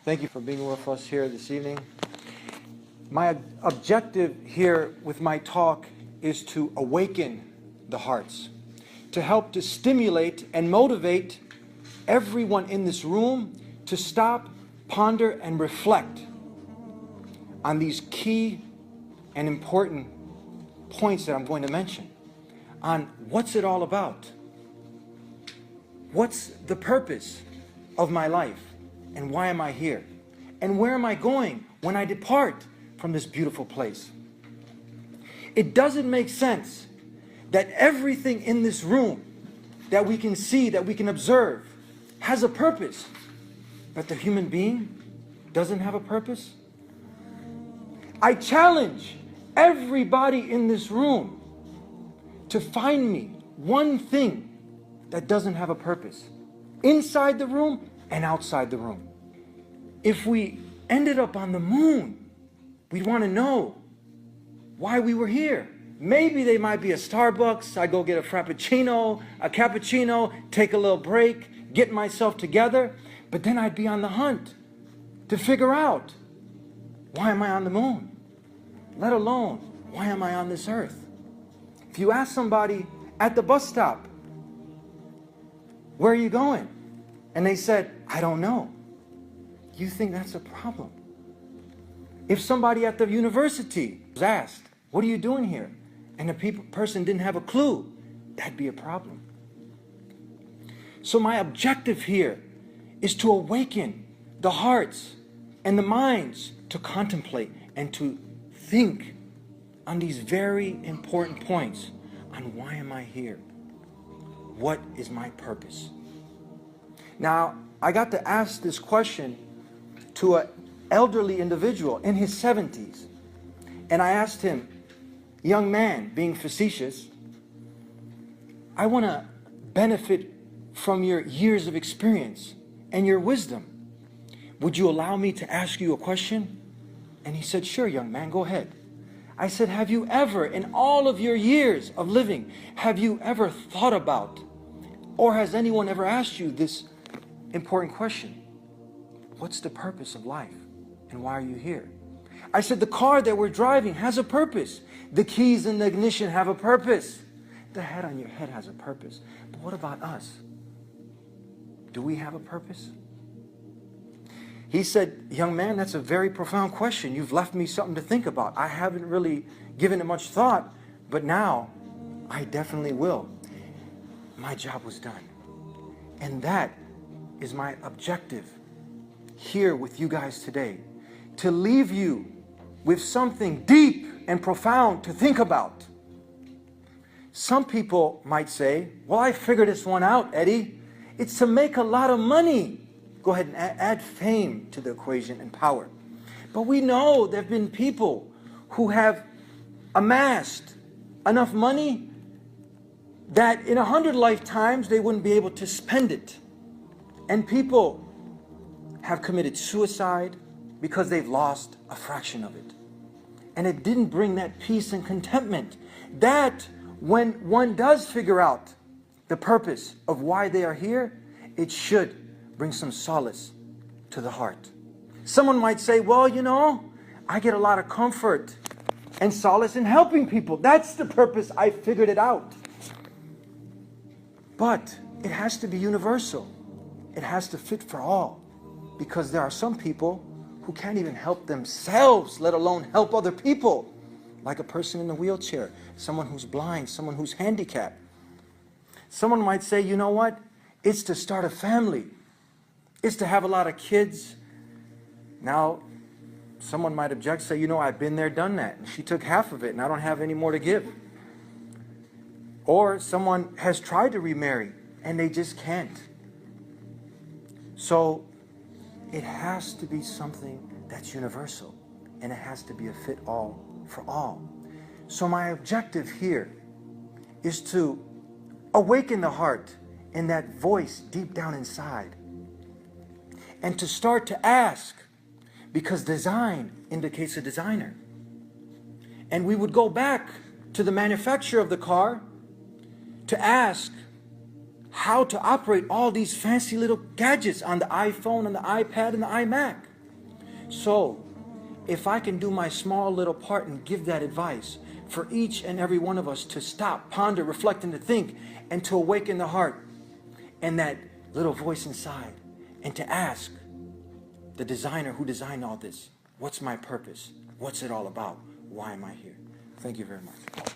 Thank you for being with us here this evening. My objective here with my talk is to awaken the hearts, to help to stimulate and motivate everyone in this room to stop, ponder, and reflect on these key and important points that I'm going to mention, on what's it all about? What's the purpose of my life? And why am I here? And where am I going when I depart from this beautiful place? It doesn't make sense that everything in this room that we can see, that we can observe, has a purpose, but the human being doesn't have a purpose. I challenge everybody in this room to find me one thing that doesn't have a purpose, inside the room and outside the room. If we ended up on the moon, we'd want to know why we were here. Maybe they might be a Starbucks, I go get a Frappuccino, a cappuccino, take a little break, get myself together, but then I'd be on the hunt to figure out, why am I on the moon? Let alone, why am I on this earth? If you ask somebody at the bus stop, where are you going? And they said, I don't know. You think that's a problem? If somebody at the university was asked, what are you doing here? And the person didn't have a clue, that'd be a problem. So my objective here is to awaken the hearts and the minds to contemplate and to think on these very important points on why am I here? What is my purpose? Now, I got to ask this question to an elderly individual in his 70s. And I asked him, young man, being facetious, I want to benefit from your years of experience and your wisdom. Would you allow me to ask you a question? And he said, sure, young man, go ahead. I said, have you ever, in all of your years of living, have you ever thought about, or has anyone ever asked you this important question? What's the purpose of life? And why are you here? I said, the car that we're driving has a purpose. The keys in the ignition have a purpose. The head on your head has a purpose. But what about us? Do we have a purpose? He said, young man, that's a very profound question. You've left me something to think about. I haven't really given it much thought, but now I definitely will. My job was done. And that is my objective here with you guys today, to leave you with something deep and profound to think about. Some people might say, well, I figured this one out, Eddie. It's to make a lot of money. Go ahead and add fame to the equation and power. But we know there have been people who have amassed enough money that in 100 lifetimes they wouldn't be able to spend it. And people have committed suicide because they've lost a fraction of it. And it didn't bring that peace and contentment that when one does figure out the purpose of why they are here, it should bring some solace to the heart. Someone might say, well, you know, I get a lot of comfort and solace in helping people. That's the purpose. I figured it out. But it has to be universal. It has to fit for all. Because there are some people who can't even help themselves, let alone help other people. Like a person in a wheelchair, someone who's blind, someone who's handicapped. Someone might say, you know what? It's to start a family. It's to have a lot of kids. Now, someone might object, say, you know, I've been there, done that. And she took half of it and I don't have any more to give. Or someone has tried to remarry and they just can't. So it has to be something that's universal, and it has to be a fit all for all. So my objective here is to awaken the heart and that voice deep down inside, and to start to ask, because design indicates a designer. And we would go back to the manufacturer of the car to ask how to operate all these fancy little gadgets on the iPhone and the iPad and the iMac. So, if I can do my small little part and give that advice for each and every one of us to stop, ponder, reflect, and to think, and to awaken the heart and that little voice inside, and to ask the designer who designed all this, what's my purpose? What's it all about? Why am I here? Thank you very much.